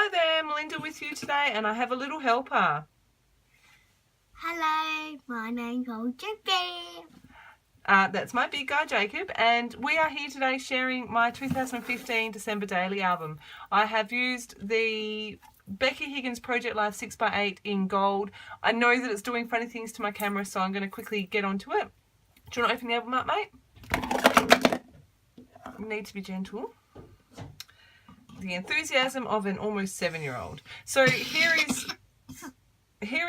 Hi there, Melinda with you today, and I have a little helper. Hello, my name's Jacob. That's my big guy, Jacob, and we are here today sharing my 2015 December Daily album. I have used the Becky Higgins Project Live 6x8 in gold. I know that it's doing funny things to my camera, so I'm going to quickly get onto it. Do you want to open the album up, mate? You need to be gentle. The enthusiasm of an almost 7-year-old. So here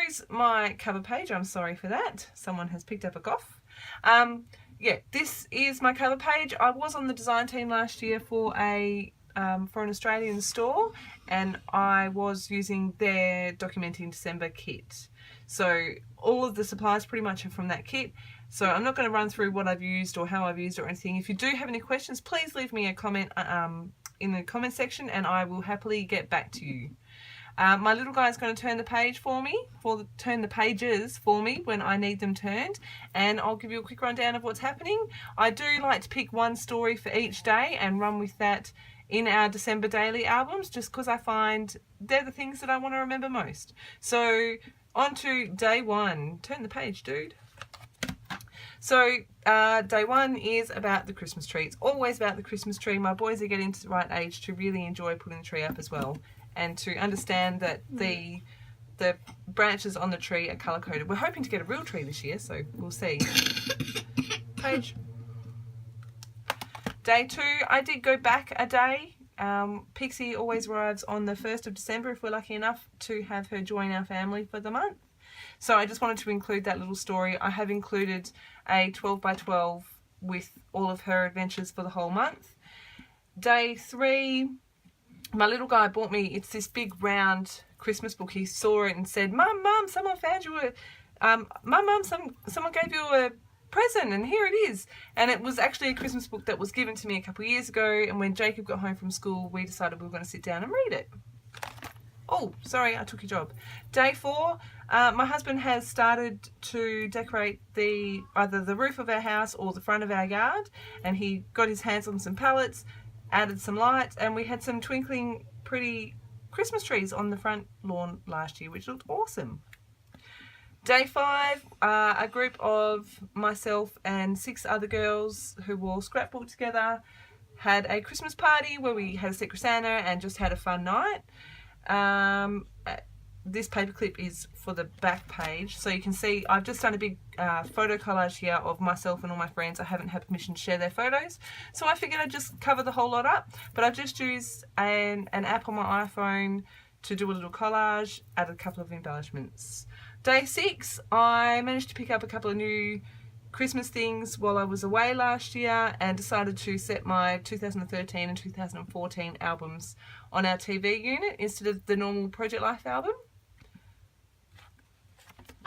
is my cover page. I'm sorry for that. Someone has picked up a cough. Yeah, this is my cover page. I was on the design team last year for an Australian store, and I was using their Documenting December kit. So all of the supplies pretty much are from that kit. So I'm not going to run through what I've used or how I've used it or anything. If you do have any questions, please leave me a comment in the comment section, and I will happily get back to you. My little guy is going to turn the pages for me when I need them turned, and I'll give you a quick rundown of what's happening. I do like to pick one story for each day and run with that in our December daily albums, just because I find they're the things that I want to remember most. So on to day one. Turn the page, dude. So day one is about the Christmas tree. It's always about the Christmas tree. My boys are getting to the right age to really enjoy putting the tree up as well, and to understand that the branches on the tree are colour coded. We're hoping to get a real tree this year, so we'll see. Page. Day two, I did go back a day. Pixie always arrives on the 1st of December if we're lucky enough to have her join our family for the month. So I just wanted to include that little story. I have included a 12x12 with all of her adventures for the whole month. Day three, my little guy bought me, it's this big round Christmas book. He saw it and said, Mum, someone found you someone gave you a present, and here it is. And it was actually a Christmas book that was given to me a couple of years ago, and when Jacob got home from school, we decided we were going to sit down and read it. Oh, sorry, I took your job. Day four, my husband has started to decorate either the roof of our house or the front of our yard, and he got his hands on some pallets, added some lights, and we had some twinkling pretty Christmas trees on the front lawn last year, which looked awesome. Day five, a group of myself and 6 other girls who all scrapbooked together had a Christmas party where we had a Secret Santa and just had a fun night. This paperclip is for the back page, so you can see I've just done a big photo collage here of myself and all my friends. I haven't had permission to share their photos, so I figured I'd just cover the whole lot up, but I've just used an app on my iPhone to do a little collage, added a couple of embellishments. Day 6, I managed to pick up a couple of new Christmas things while I was away last year, and decided to set my 2013 and 2014 albums on our TV unit instead of the normal Project Life album.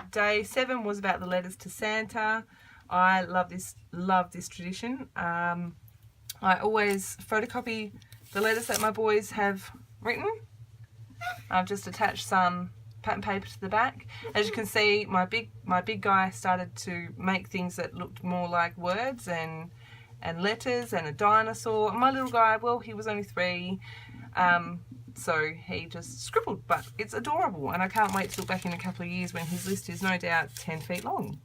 Day 7 was about the letters to Santa. I love this tradition. I always photocopy the letters that my boys have written. I've just attached some pattern paper to the back. As you can see, my big guy started to make things that looked more like words and letters and a dinosaur. My little guy, well, he was only 3, so he just scribbled, but it's adorable, and I can't wait to look back in a couple of years when his list is no doubt 10 feet long.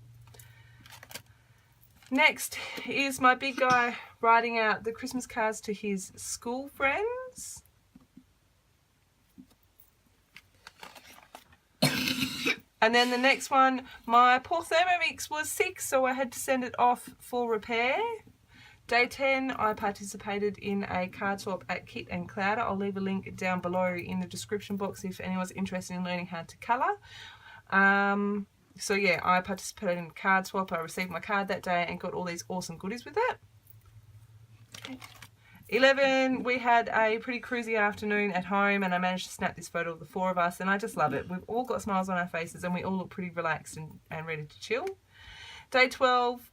Next is my big guy writing out the Christmas cards to his school friends. And then the next one, my poor Thermomix was sick, so I had to send it off for repair. Day 10, I participated in a card swap at Kit and Clouder. I'll leave a link down below in the description box if anyone's interested in learning how to colour. So yeah, I participated in a card swap. I received my card that day and got all these awesome goodies with it. Okay. 11, we had a pretty cruisy afternoon at home, and I managed to snap this photo of the 4 of us, and I just love it. We've all got smiles on our faces, and we all look pretty relaxed and ready to chill. Day 12,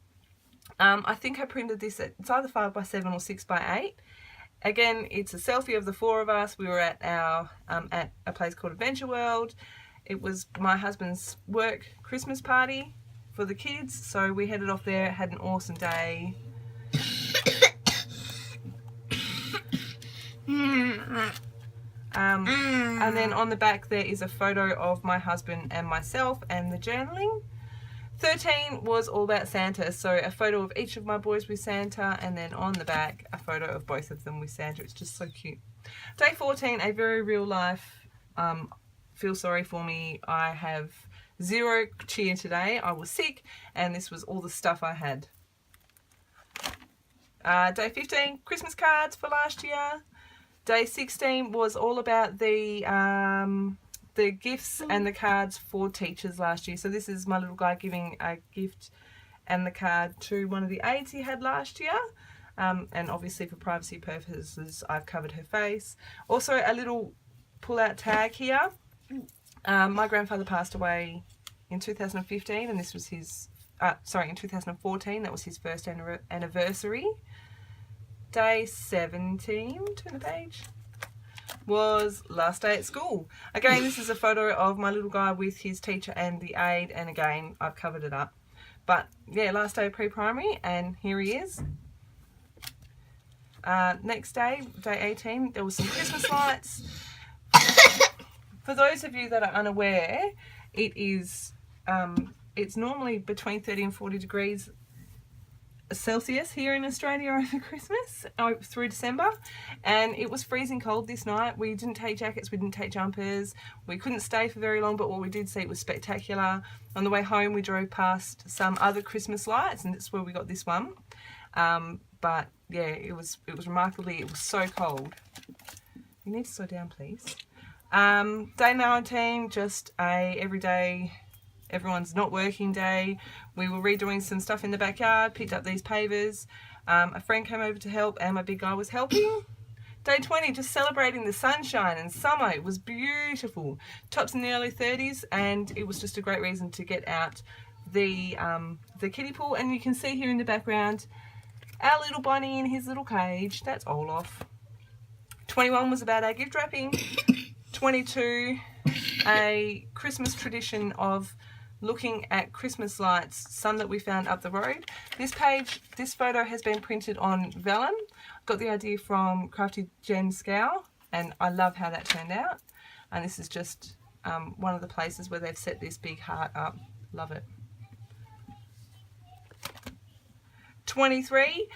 I think I printed this it's either 5x7 or 6x8. Again, it's a selfie of the 4 of us. We were at at a place called Adventure World. It was my husband's work Christmas party for the kids, so we headed off there, had an awesome day. And then on the back there is a photo of my husband and myself and the journaling. 13 was all about Santa, so a photo of each of my boys with Santa, and then on the back a photo of both of them with Santa. It's just so cute. Day 14, a very real life, feel sorry for me. I have zero cheer today. I was sick and this was all the stuff I had. Day 15, Christmas cards for last year. Day 16 was all about the gifts and the cards for teachers last year. So this is my little guy giving a gift and the card to one of the aides he had last year. And obviously for privacy purposes, I've covered her face. Also a little pull-out tag here. My grandfather passed away in 2015, and this was his, in 2014, that was his first anniversary. Day 17, turn the page, was last day at school. Again, this is a photo of my little guy with his teacher and the aide, and again, I've covered it up. But yeah, last day of pre-primary, and here he is. Next day, day 18, there was some Christmas lights. For those of you that are unaware, it is it's normally between 30 and 40 degrees Celsius here in Australia over Christmas, through December, and it was freezing cold this night. We didn't take jackets, we didn't take jumpers, we couldn't stay for very long, but what we did see, it was spectacular. On the way home we drove past some other Christmas lights, and that's where we got this one. But yeah, it was remarkably, it was so cold. You need to slow down, please. Day 19, just a everyday, everyone's not working day. We were redoing some stuff in the backyard, picked up these pavers. A friend came over to help and my big guy was helping. Day 20, just celebrating the sunshine and summer. It was beautiful. Tops in the early 30s, and it was just a great reason to get out the kiddie pool. And you can see here in the background our little bunny in his little cage. That's Olaf. 21 was about our gift wrapping. 22, a Christmas tradition of looking at Christmas lights, some that we found up the road. This photo has been printed on vellum. Got the idea from Crafty Jen Scow, and I love how that turned out. And this is just one of the places where they've set this big heart up. Love it. 23,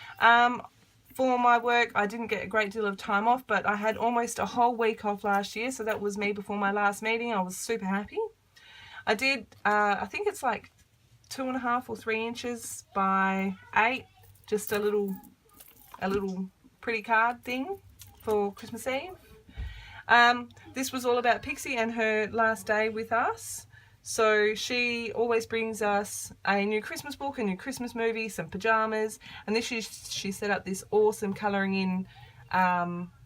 for my work, I didn't get a great deal of time off, but I had almost a whole week off last year, so that was me before my last meeting. I was super happy. I did, I think it's like 2.5 or 3 inches by 8, just a little pretty card thing for Christmas Eve. This was all about Pixie and her last day with us. So she always brings us a new Christmas book, a new Christmas movie, some pajamas, and this year she set up this awesome colouring in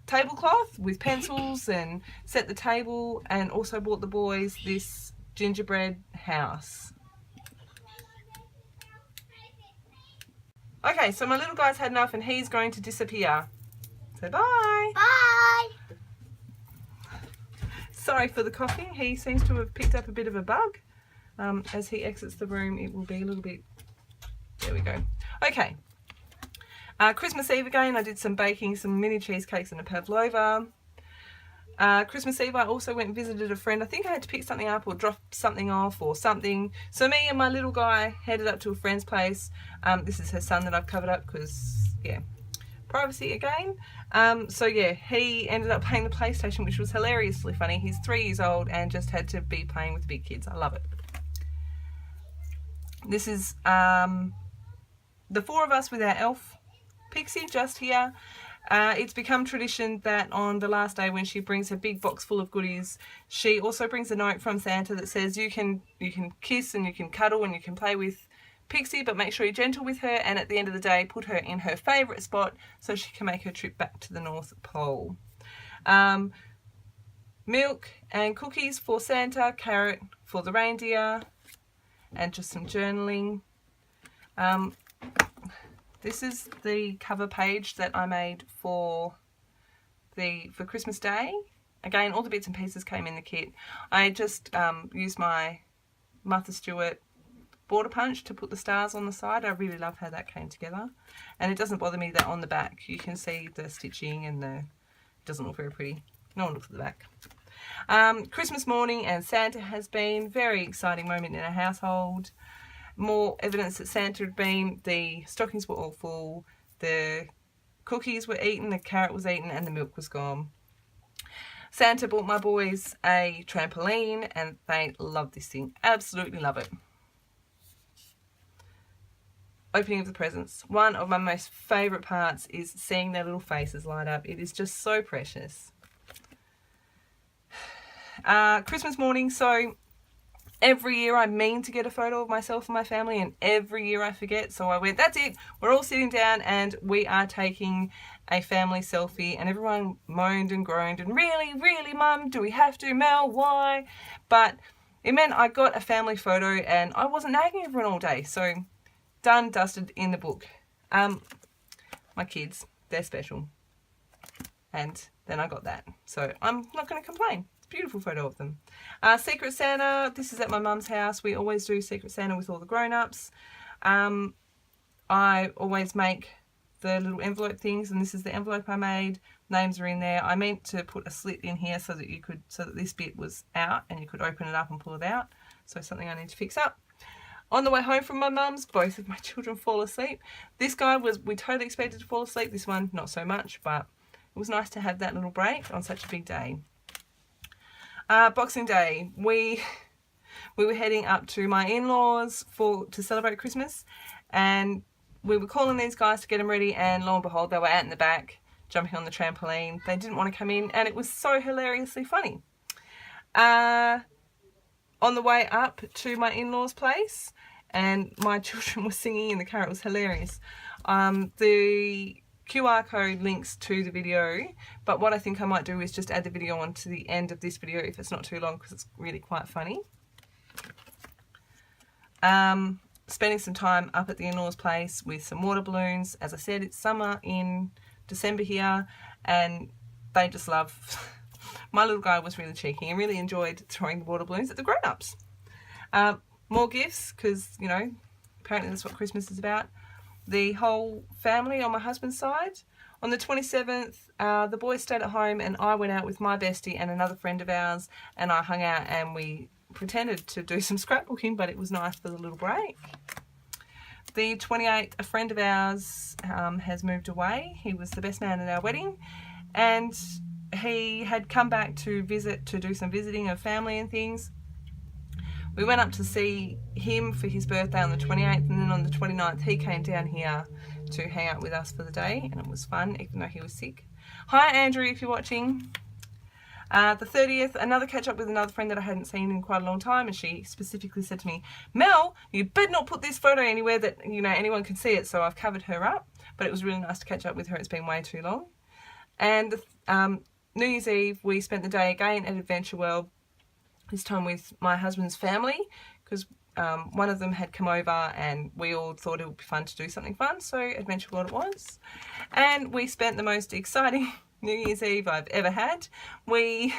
tablecloth with pencils and set the table, and also bought the boys this gingerbread house. Okay, so my little guy's had enough and he's going to disappear. So bye! Bye! Sorry for the coughing. He seems to have picked up a bit of a bug. As he exits the room, it will be a little bit... There we go. Okay. Christmas Eve again, I did some baking, some mini cheesecakes and a pavlova. Christmas Eve, I also went and visited a friend. I think I had to pick something up or drop something off or something. So me and my little guy headed up to a friend's place. This is her son that I've covered up because, yeah, privacy again. So yeah, he ended up playing the PlayStation, which was hilariously funny. He's 3 years old and just had to be playing with the big kids. I love it. This is the 4 of us with our elf Pixie just here. It's become tradition that on the last day when she brings her big box full of goodies, she also brings a note from Santa that says you can kiss and you can cuddle and you can play with Pixie, but make sure you're gentle with her, and at the end of the day put her in her favourite spot so she can make her trip back to the North Pole. Milk and cookies for Santa, carrot for the reindeer, and just some journaling. This is the cover page that I made for Christmas Day. Again, all the bits and pieces came in the kit. I just used my Martha Stewart border punch to put the stars on the side. I really love how that came together, and it doesn't bother me that on the back you can see the stitching and it doesn't look very pretty. No one looks at the back. Christmas morning and Santa has been very exciting moment in our household. More evidence that Santa had been. The stockings were all full. The cookies were eaten, the carrot was eaten, and the milk was gone. Santa bought my boys a trampoline and they love this thing. Absolutely love it. Opening of the presents. One of my most favourite parts is seeing their little faces light up. It is just so precious. Christmas morning, so every year I mean to get a photo of myself and my family, and every year I forget, so I went, that's it, we're all sitting down and we are taking a family selfie, and everyone moaned and groaned and really Mum, do we have to? Mel, why? But it meant I got a family photo and I wasn't nagging everyone all day, so done, dusted, in the book. My kids, they're special, and then I got that, so I'm not going to complain. Beautiful photo of them. Secret Santa, this is at my mum's house. We always do Secret Santa with all the grown-ups. I always make the little envelope things, and this is the envelope I made. Names are in there. I meant to put a slit in here so that this bit was out and you could open it up and pull it out. So something I need to fix up. On the way home from my mum's, both of my children fall asleep. This guy we totally expected to fall asleep. This one, not so much, but it was nice to have that little break on such a big day. Boxing Day, we were heading up to my in-laws to celebrate Christmas, and we were calling these guys to get them ready, and lo and behold, they were out in the back jumping on the trampoline. They didn't want to come in, and it was so hilariously funny. On the way up to my in-laws' place, and my children were singing in the car. It was hilarious. The QR code links to the video, but what I think I might do is just add the video on to the end of this video if it's not too long, because it's really quite funny. Spending some time up at the in-laws place with some water balloons. As I said, it's summer in December here, and they just love my little guy was really cheeky and really enjoyed throwing the water balloons at the grown-ups. More gifts, because, you know, apparently that's what Christmas is about. The whole family on my husband's side. On the 27th, the boys stayed at home and I went out with my bestie and another friend of ours, and I hung out and we pretended to do some scrapbooking, but it was nice for the little break. The 28th, a friend of ours has moved away. He was the best man at our wedding, and he had come back to do some visiting of family and things. We went up to see him for his birthday on the 28th, and then on the 29th he came down here to hang out with us for the day, and it was fun even though he was sick. Hi Andrew, if you're watching. The 30th, another catch up with another friend that I hadn't seen in quite a long time, and she specifically said to me, Mel, you better not put this photo anywhere that, you know, anyone can see it, so I've covered her up, but it was really nice to catch up with her. It's been way too long. And New Year's Eve, we spent the day again at Adventure World, this time with my husband's family, because one of them had come over and we all thought it would be fun to do something fun, so Adventure World it was. And we spent the most exciting New Year's Eve I've ever had. We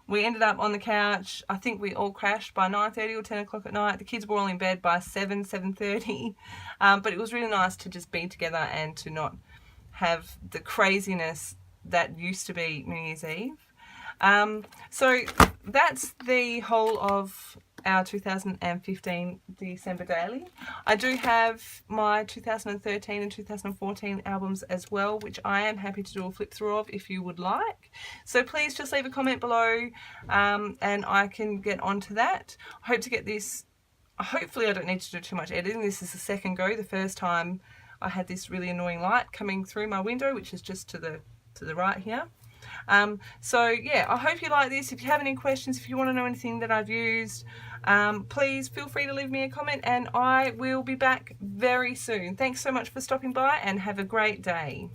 ended up on the couch. I think we all crashed by 9:30 or 10 o'clock at night. The kids were all in bed by 7:30. But it was really nice to just be together and to not have the craziness that used to be New Year's Eve. So that's the whole of our 2015 December daily. I do have my 2013 and 2014 albums as well, which I am happy to do a flip through of if you would like. So please just leave a comment below and I can get onto that. I hope to get this, hopefully I don't need to do too much editing. This is the second go. The first time I had this really annoying light coming through my window, which is just to the right here. So yeah, I hope you like this. If you have any questions, if you want to know anything that I've used, please feel free to leave me a comment, and I will be back very soon. Thanks so much for stopping by and have a great day.